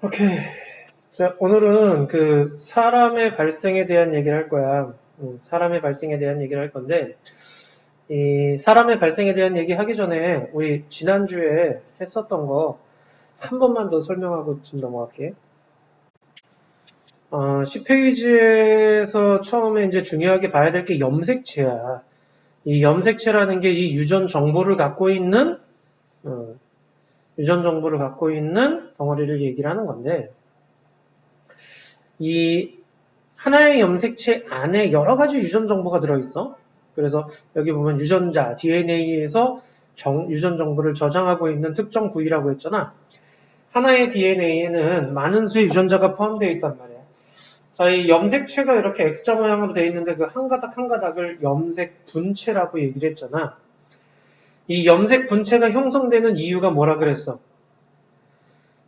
오케이. 자, 오늘은 그 사람의 발생에 대한 얘기를 할 거야. 사람의 발생에 대한 얘기를 할 건데, 이 사람의 발생에 대한 얘기 하기 전에 우리 지난주에 했었던 거 한 번만 더 설명하고 좀 넘어갈게. 10페이지에서 처음에 이제 중요하게 봐야 될 게 염색체야. 이 염색체라는 게 이 유전 정보를 갖고 있는, 어, 유전 정보를 갖고 있는 덩어리를 얘기를 하는 건데, 이 하나의 염색체 안에 여러 가지 유전 정보가 들어있어. 그래서 여기 보면 유전자, DNA에서 유전 정보를 저장하고 있는 특정 부위라고 했잖아. 하나의 DNA에는 많은 수의 유전자가 포함되어 있단 말이야. 자, 이 염색체가 이렇게 X자 모양으로 되어 있는데 그 한 가닥 한 가닥을 염색 분체라고 얘기를 했잖아. 이 염색 분체가 형성되는 이유가 뭐라 그랬어?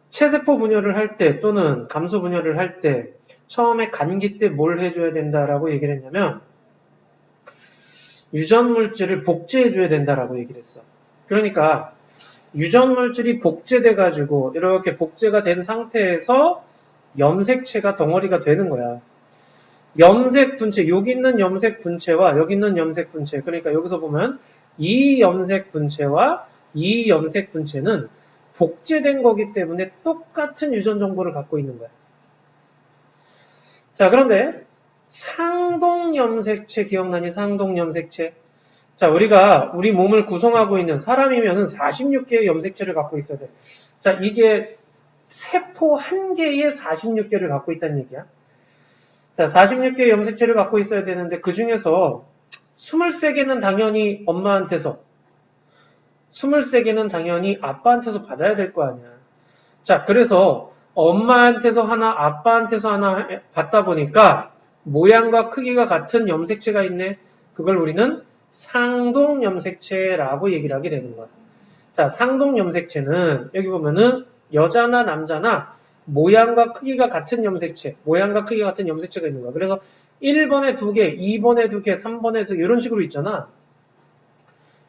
체세포 분열을 할 때 또는 감소 분열을 할 때 처음에 감기 때 뭘 해줘야 된다라고 얘기를 했냐면 유전 물질을 복제해줘야 된다라고 얘기를 했어. 그러니까 유전 물질이 복제돼 가지고 이렇게 복제가 된 상태에서 염색체가 덩어리가 되는 거야. 염색 분체, 여기 있는 염색 분체와 여기 있는 염색 분체, 그러니까 여기서 보면 이 염색 분체와 이 염색 분체는 복제된 거기 때문에 똑같은 유전 정보를 갖고 있는 거야. 자, 그런데 상동염색체 기억나니? 상동염색체. 자, 우리가 우리 몸을 구성하고 있는 사람이면은 46개의 염색체를 갖고 있어야 돼. 자, 이게 세포 한 개에 46개를 갖고 있다는 얘기야. 자, 46개의 염색체를 갖고 있어야 되는데 그 중에서 23개는 당연히 엄마한테서, 23개는 당연히 아빠한테서 받아야 될 거 아니야. 자, 그래서 엄마한테서 하나, 아빠한테서 하나 받다 보니까 모양과 크기가 같은 염색체가 있네. 그걸 우리는 상동염색체라고 얘기를 하게 되는 거야. 자, 상동염색체는 여기 보면은 여자나 남자나 모양과 크기가 같은 염색체, 모양과 크기가 같은 염색체가 있는 거야. 그래서 1번에 2개, 2번에 2개, 3번에서 이런 식으로 있잖아.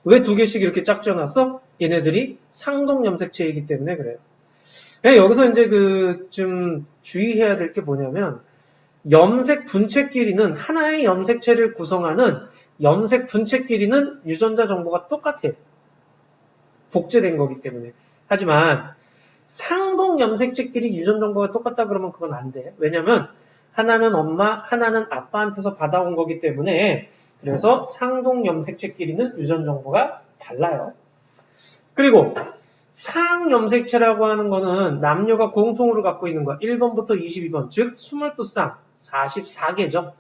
왜 2개씩 이렇게 짝지어놨어? 얘네들이 상동염색체이기 때문에 그래요. 여기서 이제 좀 주의해야 될 게 뭐냐면 염색 분체끼리는 하나의 염색체를 구성하는 염색 분체끼리는 유전자 정보가 똑같아. 복제된 거기 때문에. 하지만 상동 염색체끼리 유전 정보가 똑같다 그러면 그건 안 돼. 왜냐면 하나는 엄마, 하나는 아빠한테서 받아온 거기 때문에 그래서 상동 염색체끼리는 유전 정보가 달라요. 그리고 상염색체라고 하는 거는 남녀가 공통으로 갖고 있는 거 1번부터 22번, 즉 22쌍, 44개죠.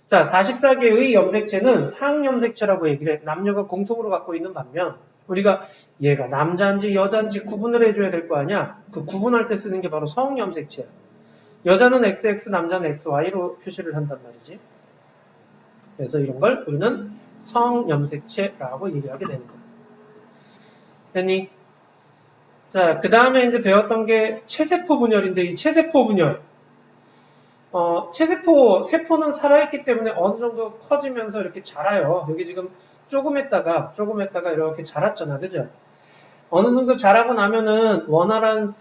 자, 44개의 염색체는 상염색체라고 얘기를 해. 남녀가 공통으로 갖고 있는 반면 우리가 얘가 남자인지 여자인지 구분을 해줘야 될 거 아니야. 그 구분할 때 쓰는 게 바로 성염색체야. 여자는 XX, 남자는 XY로 표시를 한단 말이지. 그래서 이런 걸 우리는 성염색체라고 얘기하게 되는 거야. 됐니? 자, 그 다음에 이제 배웠던 게 체세포 분열인데 이 체세포 분열. 세포는 살아있기 때문에 어느 정도 커지면서 이렇게 자라요. 여기 지금 조금 했다가 이렇게 자랐잖아. 그죠? 어느 정도 자라고 나면은 원활한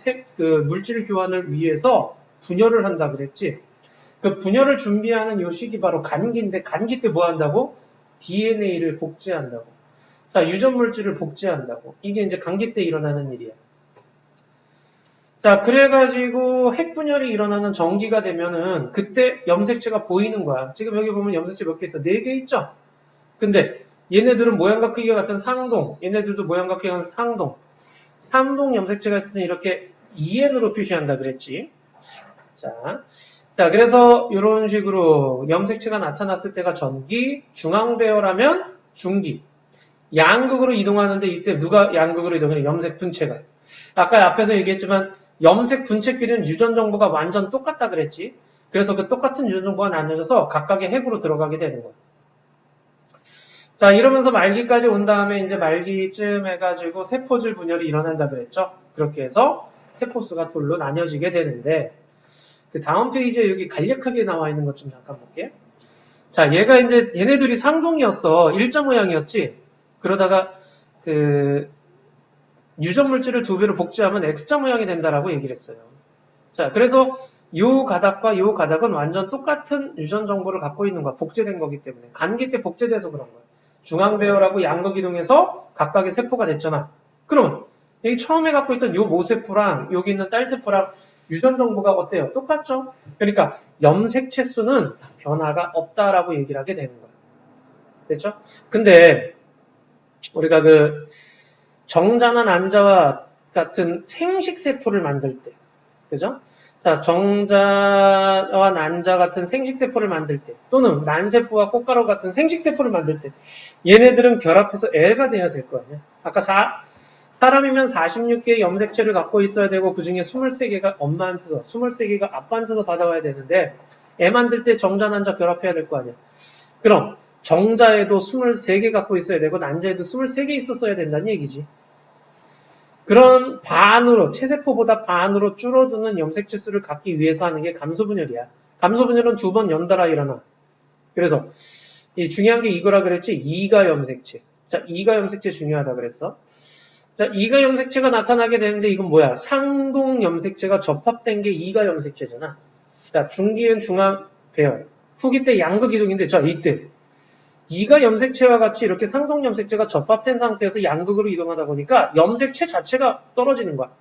물질 교환을 위해서 분열을 한다 그랬지. 그 분열을 준비하는 요 시기 바로 감기인데 감기 때 뭐 한다고? DNA를 복제한다고. 자, 유전 물질을 복제한다고. 이게 이제 감기 때 일어나는 일이야. 자, 그래가지고 핵분열이 일어나는 전기가 되면은 그때 염색체가 보이는 거야. 지금 여기 보면 염색체 몇 개 있어? 4개 있죠? 근데 얘네들은 모양과 크기가 같은 상동, 얘네들도 모양과 크기가 같은 상동. 상동 염색체가 있으면 이렇게 EN으로 표시한다 그랬지. 자, 그래서 이런 식으로 염색체가 나타났을 때가 전기, 중앙배열하면 중기. 양극으로 이동하는데 이때 누가 양극으로 이동해? 염색 분체가. 아까 앞에서 얘기했지만 염색 분체끼리는 유전 정보가 완전 똑같다 그랬지. 그래서 그 똑같은 유전 정보가 나눠져서 각각의 핵으로 들어가게 되는 거야. 자, 이러면서 말기까지 온 다음에 이제 말기쯤 해가지고 세포질 분열이 일어난다 그랬죠. 그렇게 해서 세포수가 둘로 나뉘어지게 되는데 그 다음 페이지에 여기 간략하게 나와 있는 것 좀 잠깐 볼게. 자, 얘네들이 상동이었어. 일자 모양이었지. 그러다가 유전 물질을 2배로 복제하면 X자 모양이 된다라고 얘기를 했어요. 자, 그래서 요 가닥과 요 가닥은 완전 똑같은 유전 정보를 갖고 있는 거야. 복제된 거기 때문에. 감기 때 복제돼서 그런 거야. 중앙배열하고 양극 이동해서 각각의 세포가 됐잖아. 그럼 여기 처음에 갖고 있던 요 모세포랑 여기 있는 딸세포랑 유전 정보가 어때요? 똑같죠? 그러니까 염색체 수는 변화가 없다라고 얘기를 하게 되는 거야. 됐죠? 근데 우리가 그 정자나 난자와 같은 생식세포를 만들 때, 그죠? 자, 정자와 난자 같은 생식세포를 만들 때, 또는 난세포와 꽃가루 같은 생식세포를 만들 때, 얘네들은 결합해서 애가 돼야 될 거 아니야? 아까 사람이면 46개의 염색체를 갖고 있어야 되고, 그 중에 23개가 엄마한테서, 23개가 아빠한테서 받아와야 되는데, 애 만들 때 정자, 난자 결합해야 될 거 아니야? 그럼, 정자에도 23개 갖고 있어야 되고, 난자에도 23개 있었어야 된다는 얘기지. 그런 반으로, 체세포보다 반으로 줄어드는 염색체 수를 갖기 위해서 하는 게 감소분열이야. 감소분열은 2번 연달아 일어나. 그래서 이 중요한 게 이거라 그랬지. 이가 염색체. 자, 이가 염색체 중요하다 그랬어. 자, 이가 염색체가 나타나게 되는데 이건 뭐야? 상동 염색체가 접합된 게 이가 염색체잖아. 자, 중기엔 중앙 배열. 후기 때 양극 이동인데, 자, 이때 이가 염색체와 같이 이렇게 상동 염색체가 접합된 상태에서 양극으로 이동하다 보니까 염색체 자체가 떨어지는 거야.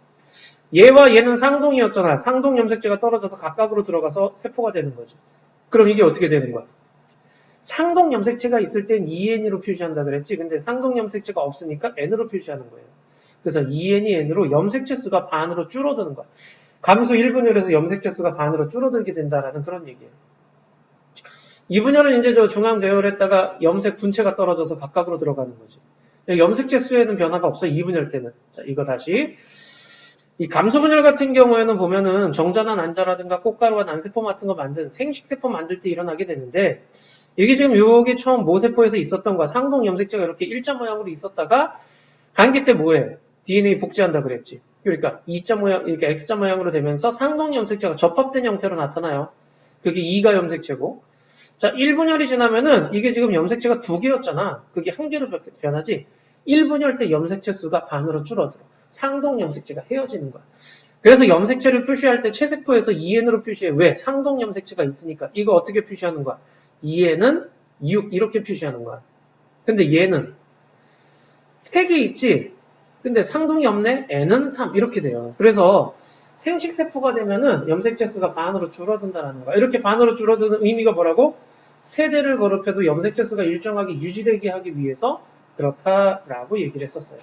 얘와 얘는 상동이었잖아. 상동 염색체가 떨어져서 각각으로 들어가서 세포가 되는 거죠. 그럼 이게 어떻게 되는 거야? 상동 염색체가 있을 땐 EN으로 표시한다 그랬지. 근데 상동 염색체가 없으니까 N으로 표시하는 거예요. 그래서 EN이 N으로 염색체 수가 반으로 줄어드는 거야. 감소 1분열에서 염색체 수가 반으로 줄어들게 된다라는 그런 얘기예요. 2분열은 이제 저 중앙 배열에다가 염색 분체가 떨어져서 각각으로 들어가는 거지. 염색체 수에는 변화가 없어. 2분열 때는. 자, 이거 다시. 이 감소분열 같은 경우에는 보면은 정자나 난자라든가 꽃가루와 난세포 같은 거 만든 생식세포 만들 때 일어나게 되는데 이게 지금 여기 처음 모세포에서 있었던 거야. 상동 염색체가 이렇게 일자 모양으로 있었다가 감기 때 뭐해? DNA 복제한다 그랬지. 그러니까 E자 모양, 이렇게 X자 모양으로 되면서 상동 염색체가 접합된 형태로 나타나요. 그게 E가 염색체고. 자, 1분열이 지나면은 이게 지금 염색체가 2개였잖아. 그게 1개로 변하지. 1분열 때 염색체 수가 반으로 줄어들어. 상동 염색체가 헤어지는 거야. 그래서 염색체를 표시할 때 체세포에서 EN으로 표시해. 왜? 상동 염색체가 있으니까. 이거 어떻게 표시하는 거야? EN은 6 이렇게 표시하는 거야. 근데 얘는 3개 있지. 근데 상동이 없네. N은 3 이렇게 돼요. 그래서 생식세포가 되면은 염색체 수가 반으로 줄어든다는 거야. 이렇게 반으로 줄어드는 의미가 뭐라고? 세대를 거듭해도 염색체 수가 일정하게 유지되게 하기 위해서 그렇다라고 얘기를 했었어요.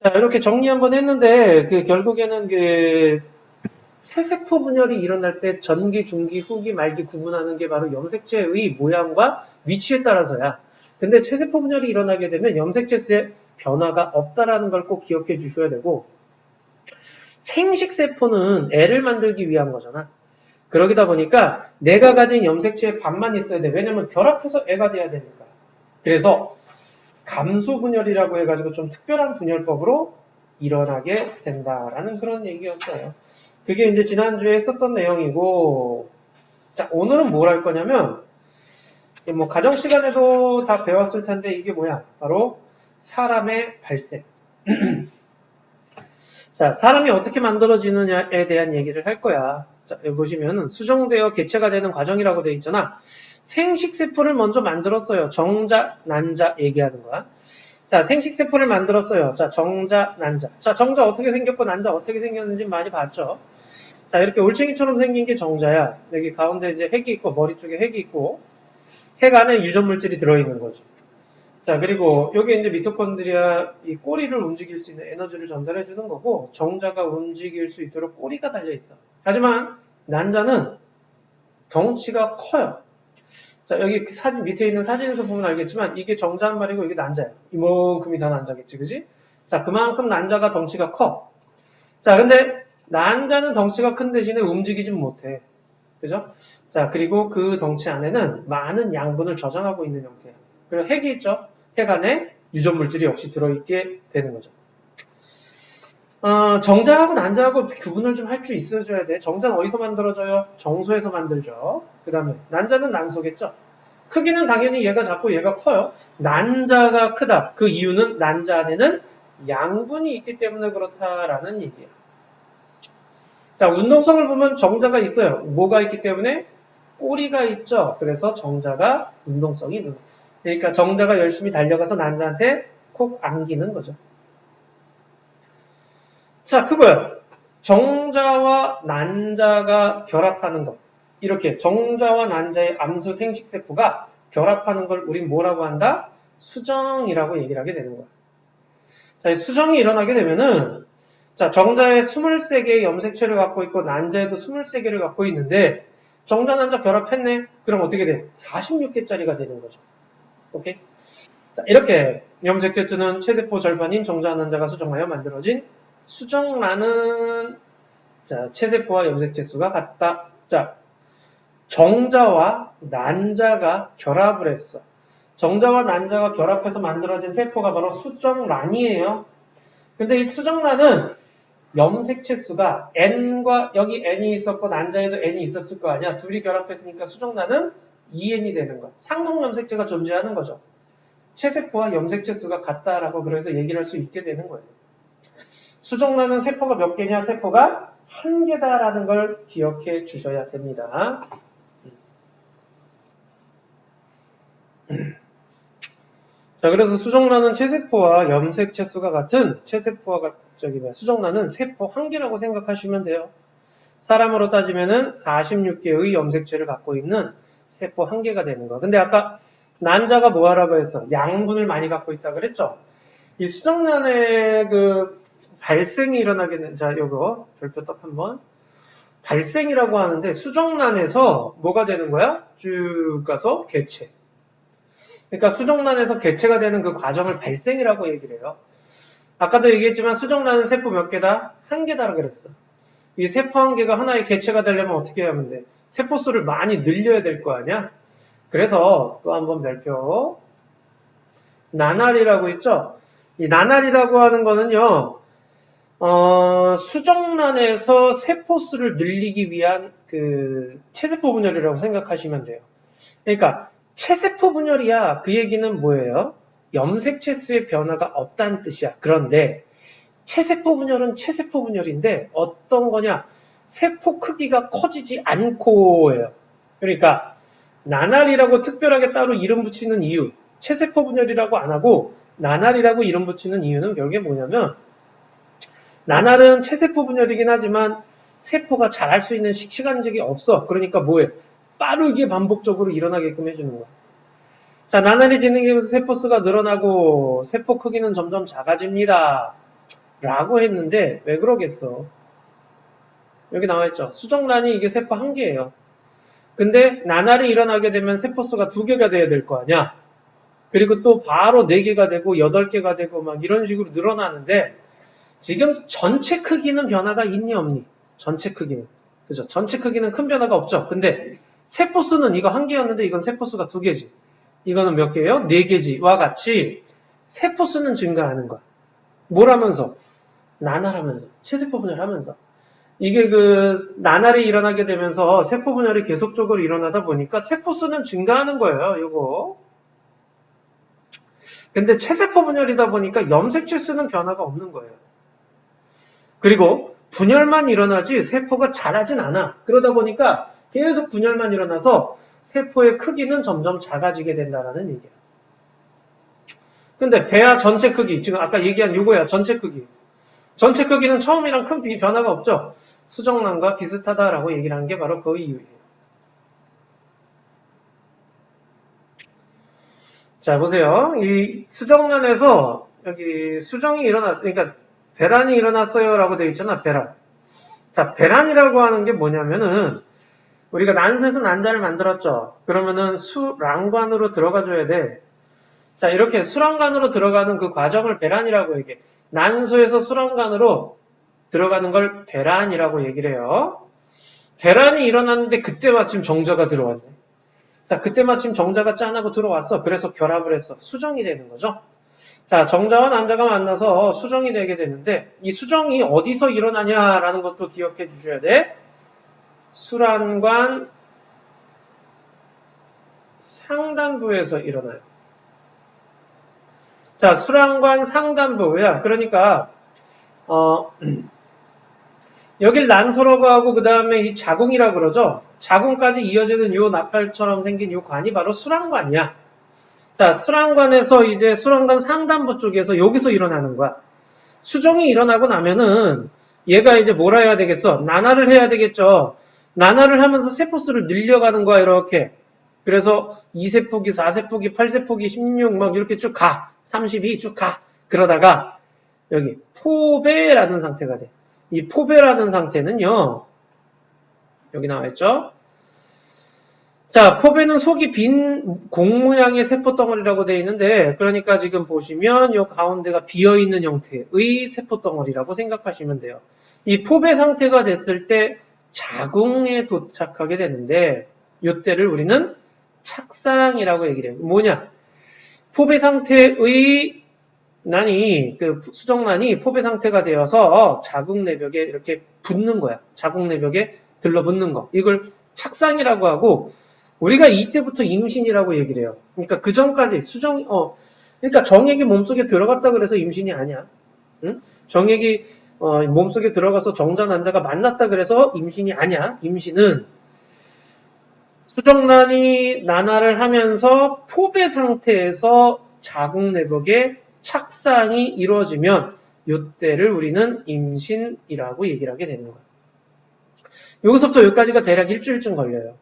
자, 이렇게 정리 한번 했는데 결국에는 체세포 분열이 일어날 때 전기, 중기, 후기, 말기 구분하는 게 바로 염색체의 모양과 위치에 따라서야. 근데 체세포 분열이 일어나게 되면 염색체 수에 변화가 없다라는 걸 꼭 기억해 주셔야 되고 생식세포는 애를 만들기 위한 거잖아. 그러다 보니까 내가 가진 염색체의 반만 있어야 돼. 왜냐면 결합해서 애가 돼야 되니까. 그래서 감소분열이라고 해가지고 좀 특별한 분열법으로 일어나게 된다라는 그런 얘기였어요. 그게 이제 지난주에 했었던 내용이고, 자, 오늘은 뭘 할 거냐면, 뭐, 가정 시간에도 다 배웠을 텐데, 이게 뭐야? 바로 사람의 발생. 자, 사람이 어떻게 만들어지느냐에 대한 얘기를 할 거야. 자, 여기 보시면은 수정되어 개체가 되는 과정이라고 되어 있잖아. 생식세포를 먼저 만들었어요. 정자, 난자 얘기하는 거야. 자, 생식세포를 만들었어요. 자, 정자, 난자. 자, 정자 어떻게 생겼고 난자 어떻게 생겼는지 많이 봤죠. 자, 이렇게 올챙이처럼 생긴 게 정자야. 여기 가운데 이제 핵이 있고 머리 쪽에 핵이 있고 핵 안에 유전 물질이 들어있는 거지. 자, 그리고 여기 이제 미토콘드리아 이 꼬리를 움직일 수 있는 에너지를 전달해 주는 거고 정자가 움직일 수 있도록 꼬리가 달려 있어. 하지만 난자는 덩치가 커요. 자, 여기 사진 밑에 있는 사진에서 보면 알겠지만 이게 정자 한 마리고 이게 난자예요. 이만큼이 다 난자겠지, 그지? 자, 그만큼 난자가 덩치가 커. 자, 근데 난자는 덩치가 큰 대신에 움직이진 못해. 그죠? 자, 그리고 그 덩치 안에는 많은 양분을 저장하고 있는 형태야. 그리고 핵이 있죠? 핵 안에 유전 물질이 역시 들어있게 되는 거죠. 정자하고 난자하고 구분을 좀 할 줄 있어줘야 돼. 정자는 어디서 만들어져요? 정소에서 만들죠. 그 다음에 난자는 난소겠죠. 크기는 당연히 얘가 작고 얘가 커요. 난자가 크다. 그 이유는 난자 안에는 양분이 있기 때문에 그렇다라는 얘기야. 자, 운동성을 보면 정자가 있어요. 뭐가 있기 때문에? 꼬리가 있죠. 그래서 정자가 운동성이 있는 거예요. 그러니까 정자가 열심히 달려가서 난자한테 콕 안기는 거죠. 자, 그거야. 정자와 난자가 결합하는 것. 이렇게 정자와 난자의 암수 생식세포가 결합하는 걸 우린 뭐라고 한다? 수정이라고 얘기를 하게 되는 거야. 자, 이 수정이 일어나게 되면은 자, 정자에 23개의 염색체를 갖고 있고 난자에도 23개를 갖고 있는데 정자, 난자 결합했네? 그럼 어떻게 돼? 46개짜리가 되는 거죠. 오케이? 자, 이렇게 염색체수는 체세포 절반인 정자, 난자가 수정하여 만들어진 수정란은 자, 체세포와 염색체수가 같다. 자, 정자와 난자가 결합을 했어. 정자와 난자가 결합해서 만들어진 세포가 바로 수정란이에요. 근데 이 수정란은 염색체 수가 N과 여기 N이 있었고 난자에도 N이 있었을 거 아니야. 둘이 결합했으니까 수정란은 2N이 되는 거야. 상동 염색체가 존재하는 거죠. 체세포와 염색체 수가 같다라고 그래서 얘기를 할 수 있게 되는 거예요. 수정란은 세포가 몇 개냐? 세포가 한 개다라는 걸 기억해 주셔야 됩니다. 자, 그래서 수정란은 체세포와 염색체 수가 같은 수정란은 세포 한 개라고 생각하시면 돼요. 사람으로 따지면은 46개의 염색체를 갖고 있는 세포 한 개가 되는 거. 근데 아까 난자가 뭐 하라고 해서 양분을 많이 갖고 있다 그랬죠? 이 수정란의 그 발생이 일어나게 되는, 자, 요거 별표 떡 한번. 발생이라고 하는데 수정란에서 뭐가 되는 거야? 쭉 가서 개체. 그러니까 수정란에서 개체가 되는 그 과정을 발생이라고 얘기를 해요. 아까도 얘기했지만 수정란은 세포 몇 개다? 한 개다라고 그랬어. 이 세포 한 개가 하나의 개체가 되려면 어떻게 하면 돼? 세포 수를 많이 늘려야 될 거 아니야? 그래서 또 한번 별표. 나날이라고 있죠? 이 나날이라고 하는 거는요, 수정란에서 세포 수를 늘리기 위한 그 체세포 분열이라고 생각하시면 돼요. 그러니까 체세포 분열이야. 그 얘기는 뭐예요? 염색체 수의 변화가 없다는 뜻이야. 그런데 체세포 분열은 체세포 분열인데 어떤 거냐? 세포 크기가 커지지 않고예요. 그러니까 나날이라고 특별하게 따로 이름 붙이는 이유, 체세포 분열이라고 안 하고 나날이라고 이름 붙이는 이유는 결국에 뭐냐면 나날은 체세포 분열이긴 하지만 세포가 자랄 수 있는 시간적이 없어. 그러니까 뭐해? 빠르게 반복적으로 일어나게끔 해주는 거야. 자, 나날이 진행되면서 세포 수가 늘어나고 세포 크기는 점점 작아집니다. 라고 했는데 왜 그러겠어? 여기 나와있죠. 수정란이 이게 세포 한 개예요. 근데 나날이 일어나게 되면 세포 수가 2개가 돼야 될 거 아니야. 그리고 또 바로 4개가 되고 8개가 되고 막 이런 식으로 늘어나는데 지금 전체 크기는 변화가 있니 없니? 전체 크기는. 그죠? 전체 크기는 큰 변화가 없죠. 근데 세포 수는 이거 한 개였는데 이건 세포 수가 2개지. 이거는 몇 개예요? 4개지와 같이 세포 수는 증가하는 거야. 뭘 하면서? 나날하면서. 체세포 분열하면서. 이게 그 나날이 일어나게 되면서 세포 분열이 계속적으로 일어나다 보니까 세포 수는 증가하는 거예요. 요거. 근데 체세포 분열이다 보니까 염색체 수는 변화가 없는 거예요. 그리고 분열만 일어나지 세포가 자라진 않아. 그러다 보니까 계속 분열만 일어나서 세포의 크기는 점점 작아지게 된다는 얘기야. 근데 배아 전체 크기, 지금 아까 얘기한 요거야. 전체 크기. 전체 크기는 처음이랑 큰 변화가 없죠. 수정란과 비슷하다라고 얘기를 한 게 바로 그 이유예요. 자, 보세요. 이 수정란에서 여기 수정이 그러니까 배란이 일어났어요라고 되어 있잖아, 배란. 자, 배란이라고 하는 게 뭐냐면은 우리가 난수에서 난자를 만들었죠. 그러면은 수란관으로 들어가줘야 돼. 자, 이렇게 수란관으로 들어가는 그 과정을 배란이라고 얘기해. 난수에서 수란관으로 들어가는 걸 배란이라고 얘기를 해요. 배란이 일어났는데 그때 마침 정자가 들어왔네. 자, 그때 마침 정자가 짠하고 들어왔어. 그래서 결합을 했어. 수정이 되는 거죠. 자, 정자와 난자가 만나서 수정이 되게 되는데 이 수정이 어디서 일어나냐라는 것도 기억해 주셔야 돼. 수란관 상단부에서 일어나요. 자, 수랑관 상단부야. 그러니까 여길 난소라고 하고 그 다음에 이 자궁이라고 그러죠. 자궁까지 이어지는 요 나팔처럼 생긴 요 관이 바로 수랑관이야. 자, 수랑관에서 이제 수랑관 상단부 쪽에서 여기서 일어나는 거야. 수정이 일어나고 나면은 얘가 이제 뭐라 해야 되겠어? 난화를 해야 되겠죠. 난화를 하면서 세포수를 늘려가는 거야, 이렇게. 그래서 2세포기, 4세포기, 8세포기, 16, 막 이렇게 쭉 가. 32 쭉 가. 그러다가 여기 포배라는 상태가 돼. 이 포배라는 상태는요. 여기 나와 있죠? 자, 포배는 속이 빈 공 모양의 세포덩어리라고 되어 있는데, 그러니까 지금 보시면 이 가운데가 비어있는 형태의 세포덩어리라고 생각하시면 돼요. 이 포배 상태가 됐을 때 자궁에 도착하게 되는데, 이때를 우리는 착상이라고 얘기를 해요. 뭐냐? 포배 상태의 난이, 그 수정란이 포배 상태가 되어서 자궁 내벽에 이렇게 붙는 거야. 자궁 내벽에 들러붙는 거. 이걸 착상이라고 하고, 우리가 이때부터 임신이라고 얘기를 해요. 그러니까 그 전까지 그러니까 정액이 몸속에 들어갔다 그래서 임신이 아니야. 응? 정액이 몸속에 들어가서 정자 난자가 만났다 그래서 임신이 아니야. 임신은 수정란이 난화를 하면서 포배 상태에서 자궁 내벽에 착상이 이루어지면 이때를 우리는 임신이라고 얘기를 하게 되는 거야. 여기서부터 여기까지가 대략 일주일쯤 걸려요.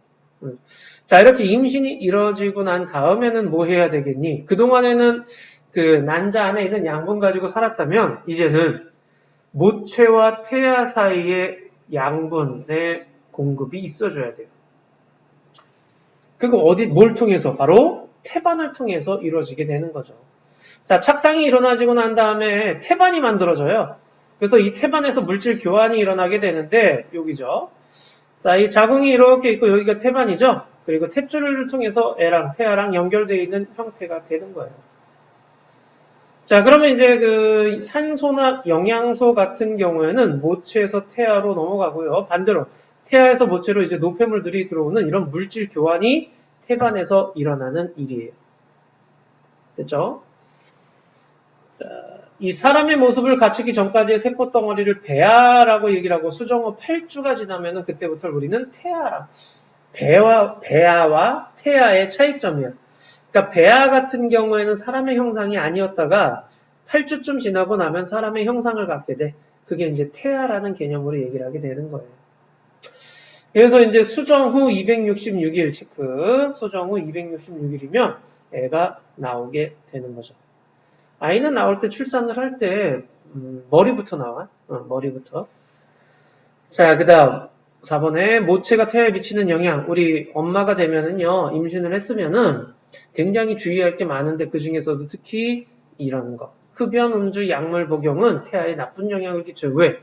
자, 이렇게 임신이 이루어지고 난 다음에는 뭐 해야 되겠니? 그동안에는 그 난자 안에 있는 양분 가지고 살았다면 이제는 모체와 태아 사이에 양분의 공급이 있어줘야 돼요. 그거 뭘 통해서? 바로 태반을 통해서 이루어지게 되는 거죠. 자, 착상이 일어나지고 난 다음에 태반이 만들어져요. 그래서 이 태반에서 물질 교환이 일어나게 되는데 여기죠. 자, 이 자궁이 이렇게 있고 여기가 태반이죠. 그리고 탯줄을 통해서 애랑 태아랑 연결되어 있는 형태가 되는 거예요. 자, 그러면 이제 그 산소나 영양소 같은 경우에는 모체에서 태아로 넘어가고요. 반대로 태아에서 모체로 이제 노폐물들이 들어오는 이런 물질 교환이 태반에서 일어나는 일이에요. 됐죠? 자, 이 사람의 모습을 갖추기 전까지의 세포덩어리를 배아라고 얘기를 하고 수정후 8주가 지나면은 그때부터 우리는 태아라. 배아와 태아의 차이점이야. 그러니까 배아 같은 경우에는 사람의 형상이 아니었다가 8주쯤 지나고 나면 사람의 형상을 갖게 돼. 그게 이제 태아라는 개념으로 얘기를 하게 되는 거예요. 그래서 이제 수정 후 266일 체크, 수정 후 266일이면 애가 나오게 되는 거죠. 아이는 나올 때 출산을 할 때 머리부터 나와. 머리부터. 자, 그 다음 4번에 모체가 태아에 미치는 영향. 우리 엄마가 되면은요, 임신을 했으면은 굉장히 주의할 게 많은데 그 중에서도 특히 이런 거. 흡연, 음주, 약물 복용은 태아에 나쁜 영향을 끼쳐요. 왜?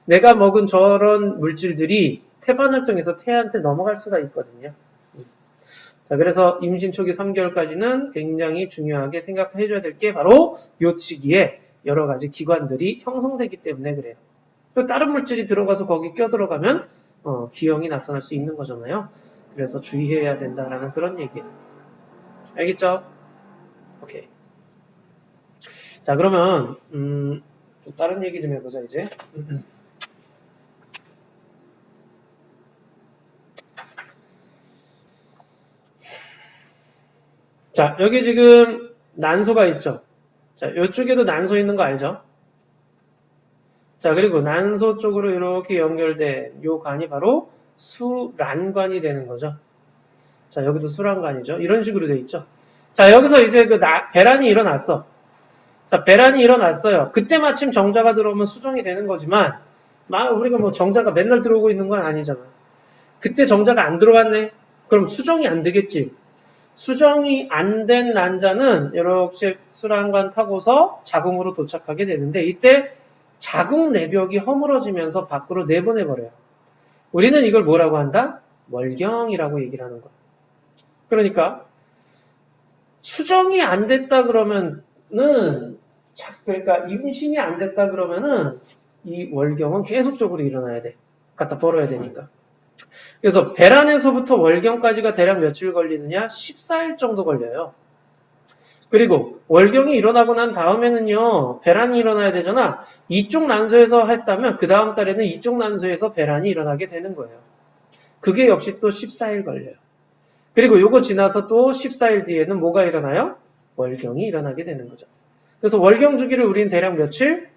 내가 먹은 저런 물질들이 태반을 통해서 태아한테 넘어갈 수가 있거든요. 자, 그래서 임신 초기 3개월까지는 굉장히 중요하게 생각해줘야 될 게 바로 요 시기에 여러 가지 기관들이 형성되기 때문에 그래요. 또 다른 물질이 들어가서 거기 껴들어가면 기형이 나타날 수 있는 거잖아요. 그래서 주의해야 된다라는 그런 얘기예요. 알겠죠? 오케이. 자, 그러면 다른 얘기 좀 해보자 이제. 자, 여기 지금 난소가 있죠. 자, 이쪽에도 난소 있는 거 알죠? 자, 그리고 난소 쪽으로 이렇게 연결된 요 관이 바로 수란관이 되는 거죠. 자, 여기도 수란관이죠. 이런 식으로 돼 있죠. 자, 여기서 이제 배란이 일어났어. 자, 배란이 일어났어요. 그때 마침 정자가 들어오면 수정이 되는 거지만, 우리가 뭐 정자가 맨날 들어오고 있는 건 아니잖아. 그때 정자가 안 들어왔네? 그럼 수정이 안 되겠지. 수정이 안 된 난자는 이렇게 수란관 타고서 자궁으로 도착하게 되는데 이때 자궁 내벽이 허물어지면서 밖으로 내보내버려요. 우리는 이걸 뭐라고 한다? 월경이라고 얘기를 하는 거야. 그러니까 수정이 안 됐다 그러면은 그러니까 임신이 안 됐다 그러면은 이 월경은 계속적으로 일어나야 돼. 갖다 벌어야 되니까. 그래서 배란에서부터 월경까지가 대략 며칠 걸리느냐? 14일 정도 걸려요. 그리고 월경이 일어나고 난 다음에는요, 배란이 일어나야 되잖아. 이쪽 난소에서 했다면 그 다음 달에는 이쪽 난소에서 배란이 일어나게 되는 거예요. 그게 역시 또 14일 걸려요. 그리고 요거 지나서 또 14일 뒤에는 뭐가 일어나요? 월경이 일어나게 되는 거죠. 그래서 월경 주기를 우리는 대략 며칠?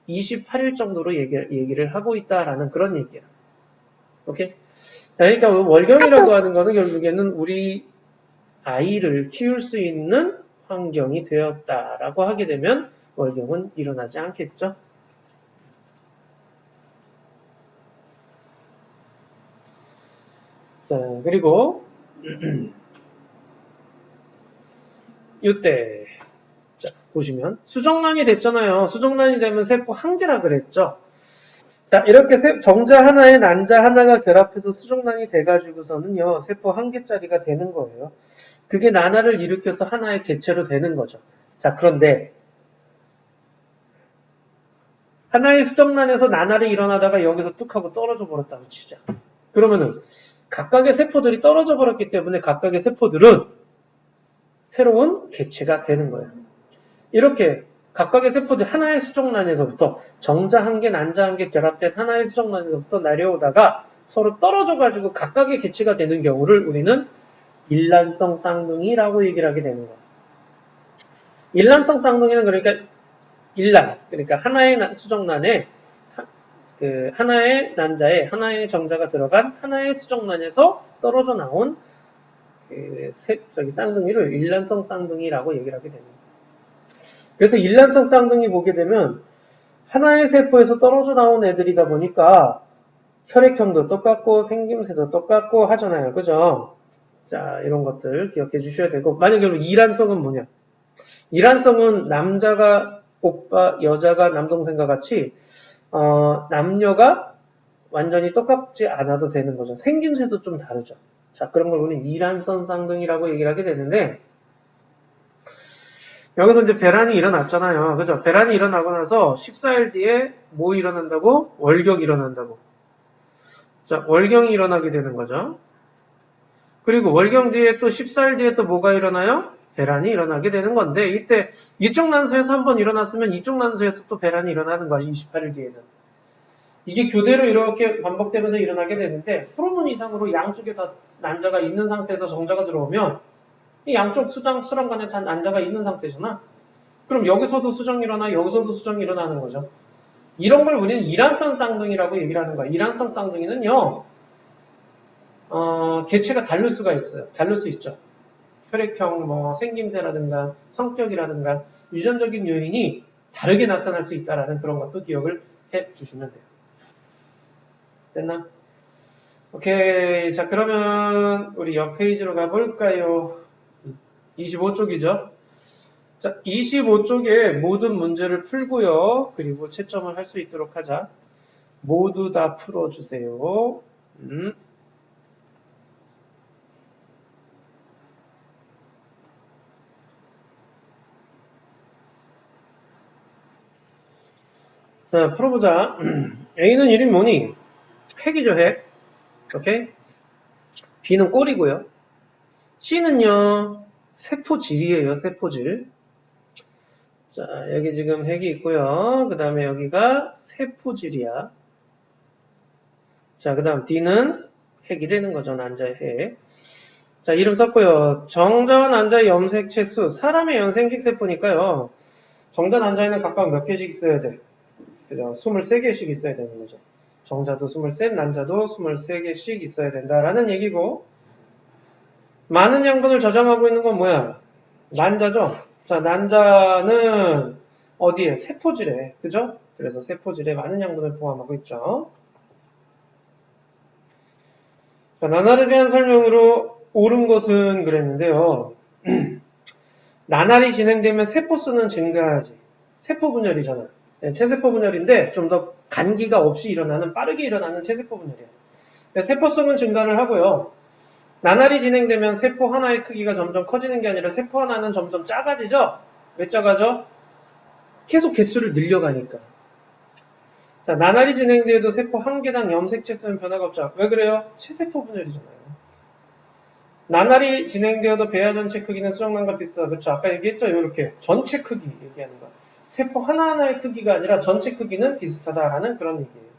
28일 정도로 얘기를 하고 있다라는 그런 얘기야. 오케이? 자, 그러니까 월경이라고 하는 거는 결국에는 우리 아이를 키울 수 있는 환경이 되었다라고 하게 되면 월경은 일어나지 않겠죠. 자, 그리고 이때 자, 보시면 수정란이 됐잖아요. 수정란이 되면 세포 한 개라 그랬죠. 자, 이렇게 정자 하나에 난자 하나가 결합해서 수정란이 돼가지고서는요, 세포 한 개짜리가 되는 거예요. 그게 나나를 일으켜서 하나의 개체로 되는 거죠. 자, 그런데 하나의 수정란에서 나나를 일어나다가 여기서 뚝 하고 떨어져 버렸다고 치자. 그러면은 각각의 세포들이 떨어져 버렸기 때문에 각각의 세포들은 새로운 개체가 되는 거예요. 이렇게 각각의 세포들 하나의 수정란에서부터 정자 한 개, 난자 한 개 결합된 하나의 수정란에서부터 내려오다가 서로 떨어져가지고 각각의 개체가 되는 경우를 우리는 일란성 쌍둥이라고 얘기를 하게 되는 거예요. 일란성 쌍둥이는 그러니까 일란, 그러니까 하나의 수정란에 하나의 난자에 하나의 정자가 들어간 하나의 수정란에서 떨어져 나온 쌍둥이를 일란성 쌍둥이라고 얘기를 하게 됩니다. 그래서 일란성 쌍둥이 보게 되면 하나의 세포에서 떨어져 나온 애들이다 보니까 혈액형도 똑같고 생김새도 똑같고 하잖아요. 그죠? 자, 이런 것들 기억해 주셔야 되고, 만약에 이란성은 뭐냐? 이란성은 남자가 오빠, 여자가 남동생과 같이 남녀가 완전히 똑같지 않아도 되는 거죠. 생김새도 좀 다르죠. 자, 그런 걸 우리는 이란성 쌍둥이라고 얘기를 하게 되는데, 여기서 이제 배란이 일어났잖아요. 그죠? 배란이 일어나고 나서 14일 뒤에 뭐 일어난다고? 월경이 일어난다고. 자, 월경이 일어나게 되는 거죠. 그리고 월경 뒤에 또 14일 뒤에 또 뭐가 일어나요? 배란이 일어나게 되는 건데, 이때 이쪽 난소에서 한번 일어났으면 이쪽 난소에서 또 배란이 일어나는 거지, 28일 뒤에는. 이게 교대로 이렇게 반복되면서 일어나게 되는데, 호르몬 이상으로 양쪽에 다 난자가 있는 상태에서 정자가 들어오면 이 양쪽 수랑 간에 다 난자가 있는 상태잖아. 그럼 여기서도 수정이 일어나, 여기서도 수정이 일어나는 거죠. 이런 걸 우리는 이란성 쌍둥이라고 얘기를 하는 거야. 이란성 쌍둥이는요, 개체가 다를 수가 있어요. 다를 수 있죠. 혈액형, 뭐 생김새라든가 성격이라든가 유전적인 요인이 다르게 나타날 수 있다라는 그런 것도 기억을 해 주시면 돼요. 됐나? 오케이. 자, 그러면 우리 옆 페이지로 가볼까요? 25쪽이죠. 자, 25쪽에 모든 문제를 풀고요. 그리고 채점을 할 수 있도록 하자. 모두 다 풀어주세요. 자, 풀어보자. A는 이름이 뭐니? 핵이죠, 핵. 오케이? B는 꼴이고요. C는요, 세포질이에요, 세포질. 자, 여기 지금 핵이 있고요. 그 다음에 여기가 세포질이야. 자, 그 다음 D는 핵이 되는 거죠, 난자의 핵. 자, 이름 썼고요. 정자와 난자의 염색체 수. 사람의 염색세포니까요. 정자, 난자에는 각각 몇 개씩 있어야 돼? 그죠? 23개씩 있어야 되는 거죠. 정자도 23, 난자도 23개씩 있어야 된다라는 얘기고, 많은 양분을 저장하고 있는 건 뭐야? 난자죠? 자, 난자는 어디에? 세포질에. 그죠? 그래서 세포질에 많은 양분을 포함하고 있죠. 자, 나날에 대한 설명으로 옳은 것은 그랬는데요. 나날이 진행되면 세포수는 증가하지. 세포 분열이잖아. 네, 체세포 분열인데 좀 더 간기가 없이 일어나는, 빠르게 일어나는 체세포 분열이야. 세포수는 증가를 하고요. 나날이 진행되면 세포 하나의 크기가 점점 커지는 게 아니라 세포 하나는 점점 작아지죠? 왜 작아져? 계속 개수를 늘려가니까. 자, 나날이 진행돼도 세포 한 개당 염색체 수는 변화가 없죠. 왜 그래요? 체세포 분열이잖아요. 나날이 진행되어도 배아 전체 크기는 수정란과 비슷하다. 그렇죠. 아까 얘기했죠. 이렇게 전체 크기 얘기하는 거. 세포 하나하나의 크기가 아니라 전체 크기는 비슷하다라는 그런 얘기예요.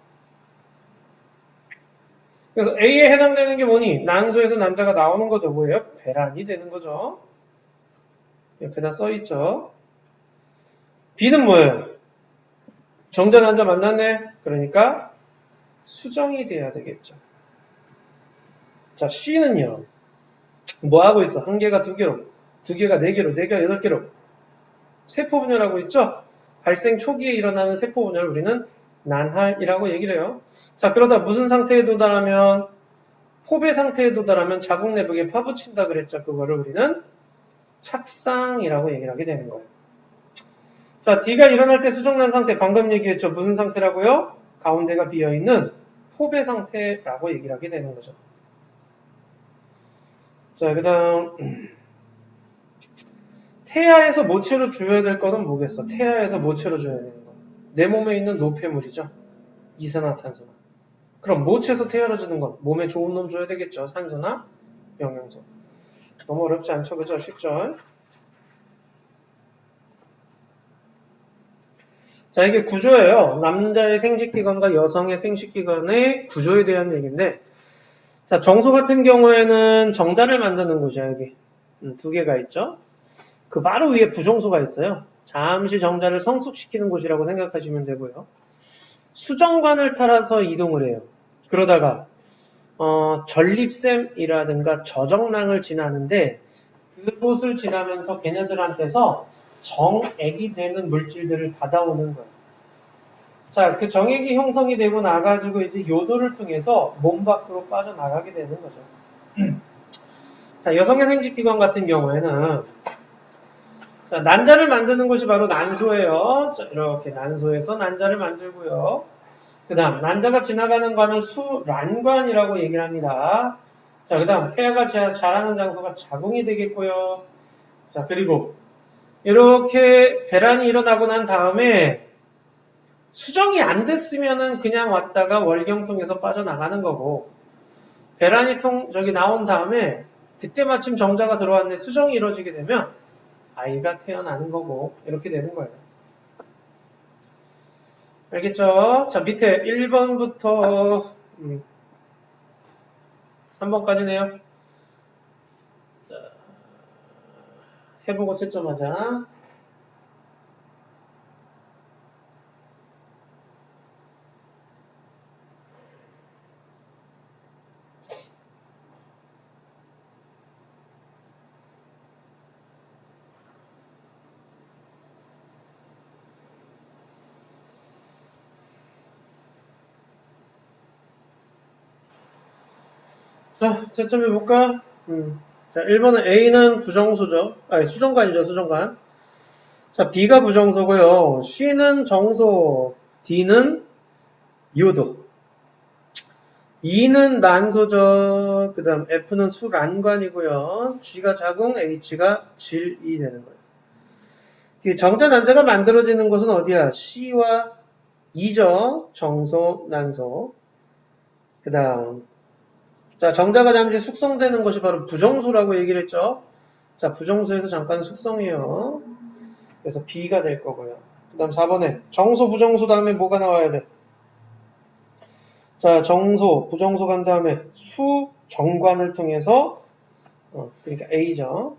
그래서 A에 해당되는 게 뭐니? 난소에서 난자가 나오는 거죠. 뭐예요? 배란이 되는 거죠. 옆에다 써있죠. B는 뭐예요? 정자 난자 만났네. 그러니까 수정이 돼야 되겠죠. 자, C는요. 뭐 하고 있어? 한 개가 두 개로, 두 개가 네 개로, 네 개가 여덟 개로 세포 분열하고 있죠? 발생 초기에 일어나는 세포 분열을 우리는 난할이라고 얘기를 해요. 자, 그러다 무슨 상태에 도달하면, 포배 상태에 도달하면 자궁 내부에 파묻힌다 그랬죠. 그거를 우리는 착상이라고 얘기를 하게 되는 거예요. 자, D가 일어날 때 수정난 상태, 방금 얘기했죠. 무슨 상태라고요? 가운데가 비어있는 포배 상태라고 얘기를 하게 되는 거죠. 자, 그 다음 태아에서 모체로 줘야 될 거는 뭐겠어? 태아에서 모체로 줘야 되는 거. 내 몸에 있는 노폐물이죠. 이산화탄소나. 그럼 모체에서 태아로 주는 건 몸에 좋은 놈 줘야 되겠죠. 산소나 영양소. 너무 어렵지 않죠? 그죠? 쉽죠? 자, 이게 구조예요. 남자의 생식기관과 여성의 생식기관의 구조에 대한 얘기인데, 자, 정소 같은 경우에는 정자를 만드는 곳이야, 여기. 두 개가 있죠. 그 바로 위에 부정소가 있어요. 잠시 정자를 성숙시키는 곳이라고 생각하시면 되고요. 수정관을 따라서 이동을 해요. 그러다가 전립샘이라든가 저정랑을 지나는데 그곳을 지나면서 걔네들한테서 정액이 되는 물질들을 받아오는 거예요. 자, 그 정액이 형성이 되고 나가지고 이제 요도를 통해서 몸 밖으로 빠져나가게 되는 거죠. 자, 여성의 생殖기관 같은 경우에는 자, 난자를 만드는 곳이 바로 난소예요. 자, 이렇게 난소에서 난자를 만들고요. 그 다음 난자가 지나가는 관을 수란관이라고 얘기를 합니다. 자, 그 다음 태아가 자라는 장소가 자궁이 되겠고요. 자, 그리고 이렇게 배란이 일어나고 난 다음에 수정이 안 됐으면은 그냥 왔다가 월경통에서 빠져나가는 거고 배란이 저기 나온 다음에 그때 마침 정자가 들어왔는데 수정이 이루어지게 되면 아이가 태어나는 거고 이렇게 되는 거예요. 알겠죠? 자, 밑에 1번부터 3번까지네요. 자, 해보고 채점하자. 자, 채점해볼까? 자, 1번은 A는 부정소죠. 아니, 수정관이죠, 수정관. 자, B가 부정소고요. C는 정소, D는 요도. E는 난소죠. 그 다음 F는 수란관이고요. G가 자궁, H가 질이 되는 거예요. 정자, 난자가 만들어지는 곳은 어디야? C와 E죠. 정소, 난소. 그 다음 자, 정자가 잠시 숙성되는 것이 바로 부정소라고 얘기를 했죠. 자, 부정소에서 잠깐 숙성해요. 그래서 B가 될 거고요. 그 다음 4번에 정소, 부정소 다음에 뭐가 나와야 돼? 자, 정소, 부정소 간 다음에 수정관을 통해서 그러니까 A죠.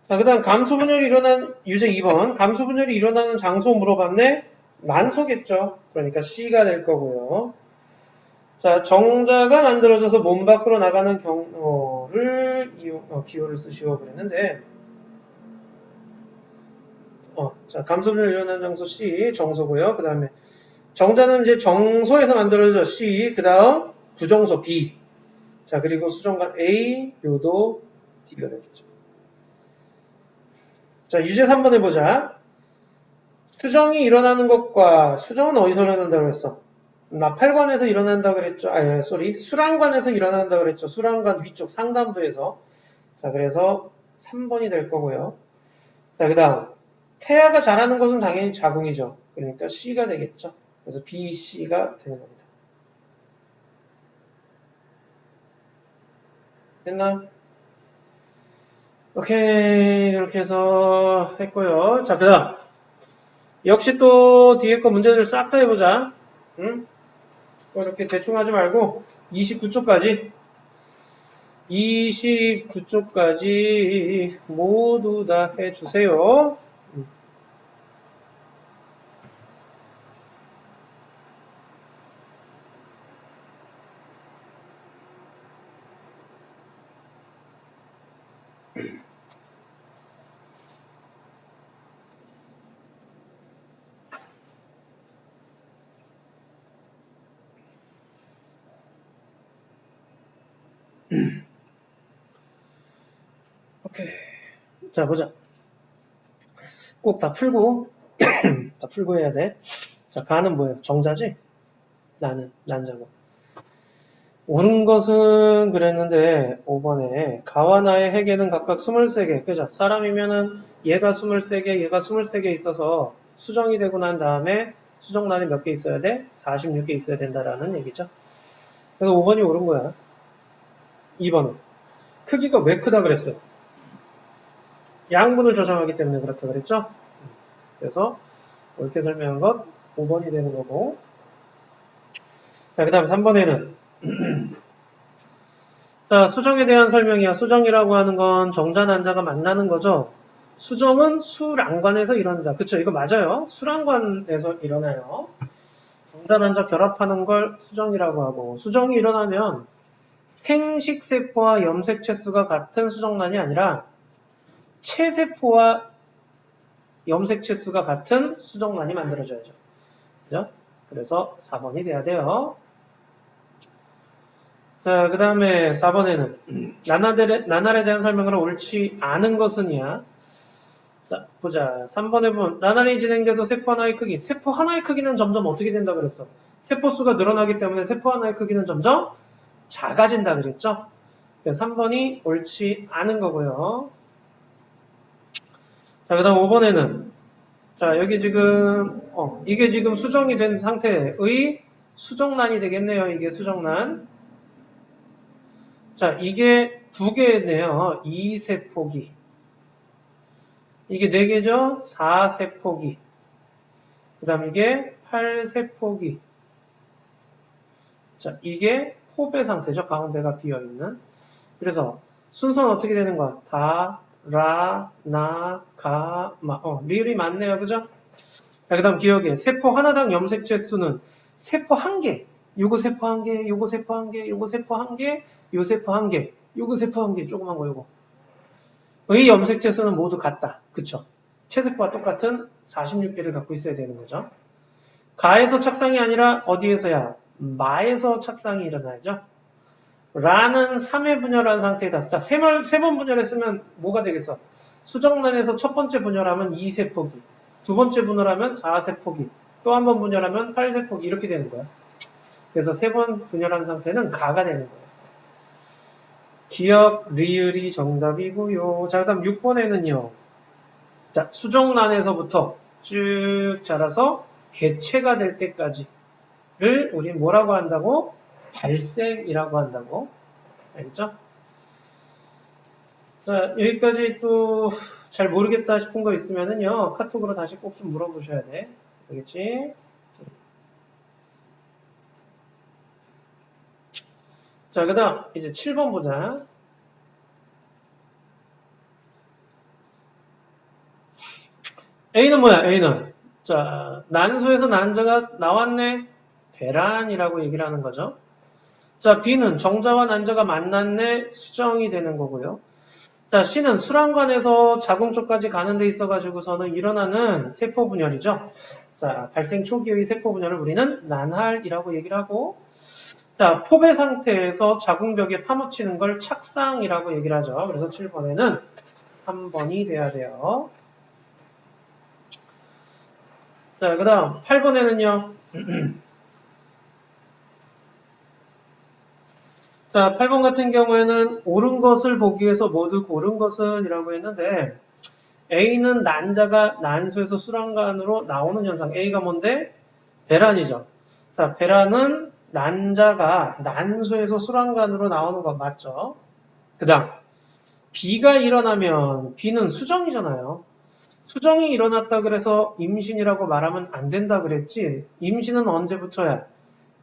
자, 그 다음 감수분열이 일어난 유제 2번 감수분열이 일어나는 장소 물어봤네? 난소겠죠. 그러니까 C가 될 거고요. 자, 정자가 만들어져서 몸 밖으로 나가는 경로를 기호를 쓰시오 그랬는데 자, 감소분열 일어나는 장소 C 정소고요. 그 다음에 정자는 이제 정소에서 만들어져 C 그 다음 부정소 B 자, 그리고 수정관 A 요도 D가 되겠죠. 자, 유제 3번 해보자. 수정이 일어나는 것과 수정은 어디서 일어난다고 했어? 나팔관에서 일어난다 그랬죠. 수란관에서 일어난다 그랬죠. 수란관 위쪽 상단부에서. 자, 그래서 3번이 될 거고요. 자, 그 다음 태아가 자라는 것은 당연히 자궁이죠. 그러니까 C가 되겠죠. 그래서 B, C가 되는 겁니다. 됐나? 오케이, 이렇게 해서 했고요. 자, 그 다음. 역시 또 뒤에 거 문제들 싹 다 해보자. 응? 이렇게 대충 하지 말고 29쪽까지 29쪽까지 모두 다 해주세요. 오케이. 자, 보자. 꼭 다 풀고, 다 풀고 해야 돼. 자, 가는 뭐예요? 정자지? 나는, 난자고. 옳은 것은 그랬는데, 5번에, 가와 나의 해계는 각각 23개. 그죠? 사람이면은, 얘가 23개, 얘가 23개 있어서, 수정이 되고 난 다음에, 수정란이 몇 개 있어야 돼? 46개 있어야 된다라는 얘기죠. 그래서 5번이 옳은 거야. 2번은. 크기가 왜 크다 그랬어요? 양분을 조정하기 때문에 그렇다 그랬죠? 그래서 이렇게 설명한 것 5번이 되는 거고. 자, 그 다음에 3번에는 자, 수정에 대한 설명이야. 수정이라고 하는 건 정자, 난자가 만나는 거죠. 수정은 수란관에서 일어난다. 그쵸? 이거 맞아요. 수란관에서 일어나요. 정자, 난자 결합하는 걸 수정이라고 하고, 수정이 일어나면 생식세포와 염색체 수가 같은 수정란이 아니라 체세포와 염색체 수가 같은 수정란이 만들어져야죠. 그죠? 그래서 4번이 돼야 돼요. 자, 그 다음에 4번에는 나날에 대한 설명을 옳지 않은 것은이야. 자, 보자. 3번에 보면 나날이 진행돼도 세포 하나의 크기. 세포 하나의 크기는 점점 어떻게 된다 그랬어? 세포 수가 늘어나기 때문에 세포 하나의 크기는 점점 작아진다 그랬죠? 3번이 옳지 않은 거고요. 자, 그 다음 5번에는 자, 여기 지금 이게 지금 수정이 된 상태의 수정란이 되겠네요. 이게 수정란. 자, 이게 두 개네요. 2세포기. 이게 4개죠? 4세포기. 그 다음 이게 8세포기. 자, 이게 포배 상태죠. 가운데가 비어있는. 그래서 순서는 어떻게 되는 거야? 다, 라, 나, 가, 마. 리을이 많네요. 그죠? 자, 그 다음 기억에 세포 하나당 염색체 수는 세포 한 개. 요거 세포 한 개, 요거 세포 한 개, 요거 세포 한 개, 요 세포 한 개, 요거 세포 한 개, 조그만 거 요거. 의 염색체 수는 모두 같다. 그쵸? 체세포와 똑같은 46개를 갖고 있어야 되는 거죠. 가에서 착상이 아니라 어디에서야? 마에서 착상이 일어나야죠. 라는 3회 분열한 상태이다. 자, 3번 분열했으면 뭐가 되겠어? 수정란에서 첫 번째 분열하면 2세포기, 두 번째 분열하면 4세포기, 또 한 번 분열하면 8세포기 이렇게 되는 거야. 그래서 3번 분열한 상태는 가가 되는 거예요. 기억, 리을이 정답이고요. 자, 그 다음 6번에는요. 자, 수정란에서부터 쭉 자라서 개체가 될 때까지를 우리 뭐라고 한다고? 발생이라고 한다고. 알겠죠? 자, 여기까지 또 잘 모르겠다 싶은 거 있으면은요. 카톡으로 다시 꼭 좀 물어보셔야 돼. 알겠지? 자, 그 다음 이제 7번 보자. A는 뭐야? A는 자, 난소에서 난자가 나왔네. 배란이라고 얘기를 하는 거죠. 자, B는 정자와 난자가 만났네. 수정이 되는 거고요. 자, C는 수란관에서 자궁 쪽까지 가는 데 있어가지고서는 일어나는 세포 분열이죠. 자, 발생 초기의 세포 분열을 우리는 난할이라고 얘기를 하고, 자, 포배 상태에서 자궁벽에 파묻히는 걸 착상이라고 얘기를 하죠. 그래서 7번에는 3번이 돼야 돼요. 자, 그 다음 8번에는요. 자, 8번 같은 경우에는 옳은 것을 보기 위해서 모두 고른 것은 이라고 했는데 A는 난자가 난소에서 수란관으로 나오는 현상. A가 뭔데? 배란이죠. 자, 배란은 난자가 난소에서 수란관으로 나오는 것 맞죠? 그 다음 B가 일어나면 B는 수정이잖아요. 수정이 일어났다 그래서 임신이라고 말하면 안 된다 그랬지. 임신은 언제부터야?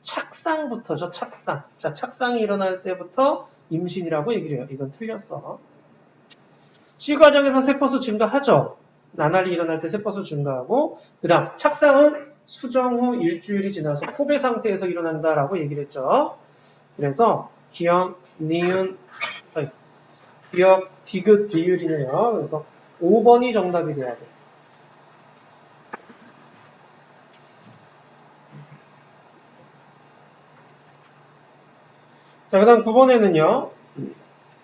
착상부터죠. 착상. 자, 착상이 일어날 때부터 임신이라고 얘기를 해요. 이건 틀렸어. C 과정에서 세포수 증가하죠. 나날이 일어날 때 세포수 증가하고, 그 다음 착상은 수정 후 일주일이 지나서 포배 상태에서 일어난다라고 얘기를 했죠. 그래서 기역, 니은, 기역, 디귿, 비율이네요. 그래서 5번이 정답이 돼야 돼. 자, 그 다음 9번에는요.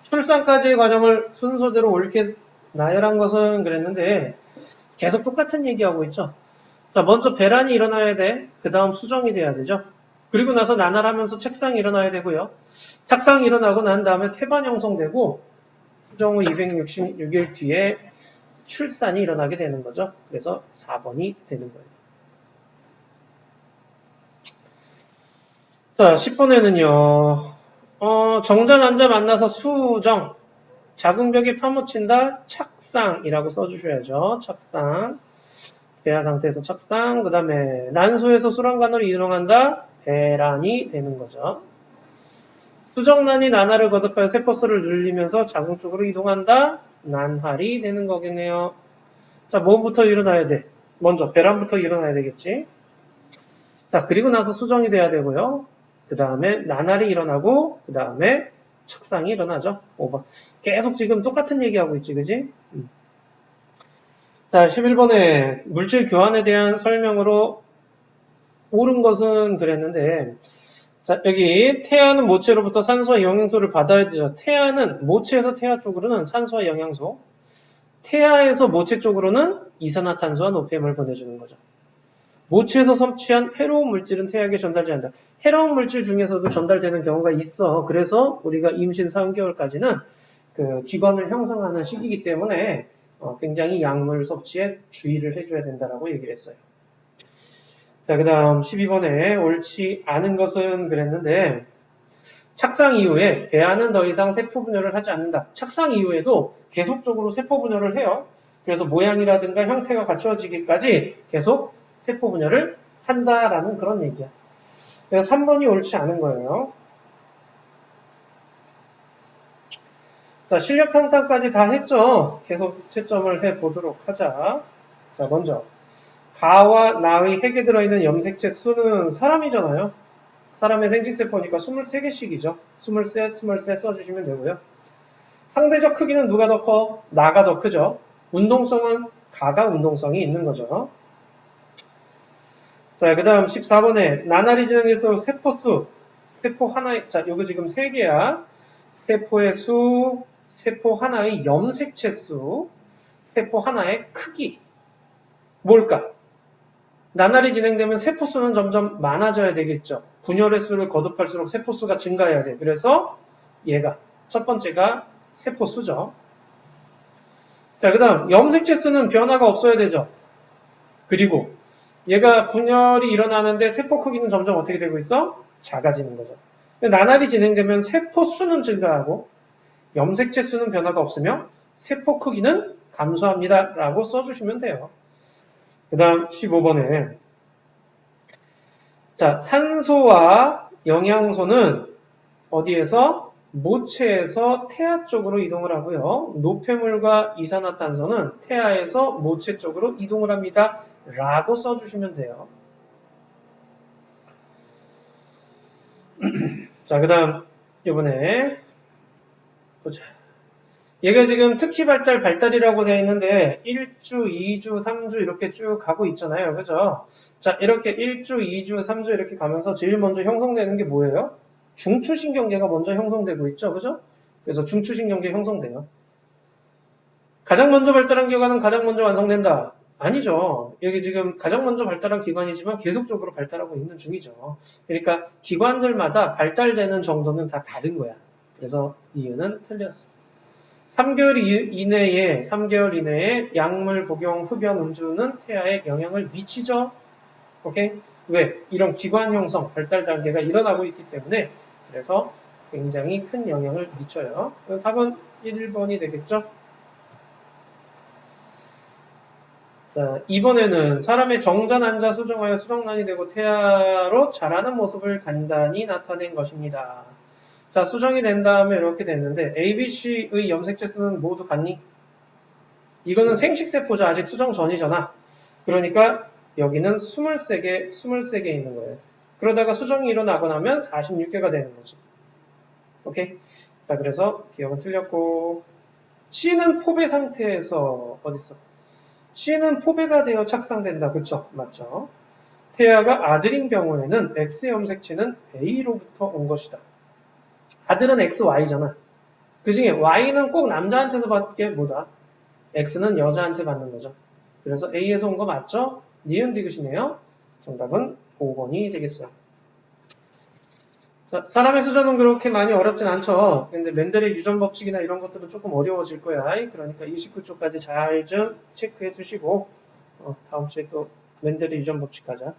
출산까지의 과정을 순서대로 옳게 나열한 것은 그랬는데 계속 똑같은 얘기하고 있죠. 자, 먼저 배란이 일어나야 돼. 그 다음 수정이 돼야 되죠. 그리고 나서 나날하면서 책상이 일어나야 되고요. 착상이 일어나고 난 다음에 태반 형성되고 수정 후 266일 뒤에 출산이 일어나게 되는 거죠. 그래서 4번이 되는 거예요. 자, 10번에는요. 정자, 난자 만나서 수정, 작은 벽에 파묻힌다, 착상이라고 써주셔야죠. 착상. 배아 상태에서 착상, 그 다음에 난소에서 수란관으로 이동한다, 배란이 되는 거죠. 수정란이 난하를 거듭하여 세포수를 늘리면서 자궁 쪽으로 이동한다, 난할이 되는 거겠네요. 자, 뭐부터 일어나야 돼? 먼저 배란부터 일어나야 되겠지. 자, 그리고 나서 수정이 돼야 되고요. 그 다음에 난할이 일어나고, 그 다음에 착상이 일어나죠. 5번. 계속 지금 똑같은 얘기하고 있지, 그지? 자, 11번에 물질 교환에 대한 설명으로 옳은 것은 그랬는데, 자, 여기 태아는 모체로부터 산소와 영양소를 받아야 되죠. 태아는 모체에서 태아 쪽으로는 산소와 영양소, 태아에서 모체 쪽으로는 이산화탄소와 노폐물 보내주는 거죠. 모체에서 섭취한 해로운 물질은 태아에게 전달되지 않는다. 해로운 물질 중에서도 전달되는 경우가 있어. 그래서 우리가 임신 3개월까지는 그 기관을 형성하는 시기이기 때문에 굉장히 약물 섭취에 주의를 해줘야 된다라고 얘기를 했어요. 자, 그 다음 12번에 옳지 않은 것은 그랬는데, 착상 이후에 배아는 더 이상 세포 분열을 하지 않는다. 착상 이후에도 계속적으로 세포 분열을 해요. 그래서 모양이라든가 형태가 갖추어지기까지 계속 세포 분열을 한다라는 그런 얘기야. 그래서 3번이 옳지 않은 거예요. 자, 실력 탐탐까지 다 했죠. 계속 채점을 해보도록 하자. 자, 먼저 가와 나의 핵에 들어있는 염색체 수는 사람이잖아요. 사람의 생식세포니까 23개씩이죠. 23, 23 써주시면 되고요. 상대적 크기는 누가 더 커? 나가 더 크죠. 운동성은 가가 운동성이 있는 거죠. 자, 그 다음 14번에 나날이 진행해서 세포수, 세포 하나의, 자, 요거 지금 3개야. 세포의 수, 세포 하나의 염색체 수, 세포 하나의 크기. 뭘까? 나날이 진행되면 세포수는 점점 많아져야 되겠죠. 분열의 수를 거듭할수록 세포수가 증가해야 돼. 그래서 얘가 첫 번째가 세포수죠. 자, 그 다음 염색체 수는 변화가 없어야 되죠. 그리고 얘가 분열이 일어나는데 세포 크기는 점점 어떻게 되고 있어? 작아지는 거죠. 나날이 진행되면 세포수는 증가하고 염색체 수는 변화가 없으며 세포 크기는 감소합니다. 라고 써주시면 돼요. 그 다음 15번에 자, 산소와 영양소는 어디에서? 모체에서 태아 쪽으로 이동을 하고요. 노폐물과 이산화탄소는 태아에서 모체 쪽으로 이동을 합니다. 라고 써주시면 돼요. 자, 그 다음 이번에 보자. 얘가 지금 특히 발달이라고 되어 있는데 1주, 2주, 3주 이렇게 쭉 가고 있잖아요. 그죠? 자, 이렇게 1주, 2주, 3주 이렇게 가면서 제일 먼저 형성되는 게 뭐예요? 중추신경계가 먼저 형성되고 있죠. 그죠? 그래서 중추신경계 형성돼요. 가장 먼저 발달한 기관은 가장 먼저 완성된다. 아니죠. 여기 지금 가장 먼저 발달한 기관이지만 계속적으로 발달하고 있는 중이죠. 그러니까 기관들마다 발달되는 정도는 다 다른 거야. 그래서 이유는 틀렸어. 3개월 이내에 약물 복용, 흡연, 음주는 태아에 영향을 미치죠. 오케이? 왜? 이런 기관 형성, 발달 단계가 일어나고 있기 때문에 그래서 굉장히 큰 영향을 미쳐요. 답은 1번이 되겠죠? 자, 이번에는 사람의 정자, 난자, 수정하여 수정란이 되고 태아로 자라는 모습을 간단히 나타낸 것입니다. 자, 수정이 된 다음에 이렇게 됐는데 ABC의 염색체 수는 모두 같니? 이거는 생식세포죠. 아직 수정 전이잖아. 그러니까 여기는 23개 있는 거예요. 그러다가 수정이 일어나고 나면 46개가 되는 거지. 오케이? 자, 그래서 기억은 틀렸고 C는 포배 상태에서 어딨어? C는 포배가 되어 착상된다. 그쵸? 맞죠? 태아가 아들인 경우에는 X의 염색체는 A로부터 온 것이다. 아들은 XY잖아. 그 중에 Y는 꼭 남자한테서 받게 뭐다? X는 여자한테 받는 거죠. 그래서 A에서 온 거 맞죠? 니은 디귿이네요. 정답은 5번이 되겠어요. 자, 사람의 수저는 그렇게 많이 어렵진 않죠. 근데 맨델의 유전 법칙이나 이런 것들은 조금 어려워질 거야. 그러니까 29쪽까지 잘 좀 체크해 두시고 다음 주에 또 맨델의 유전 법칙 가자.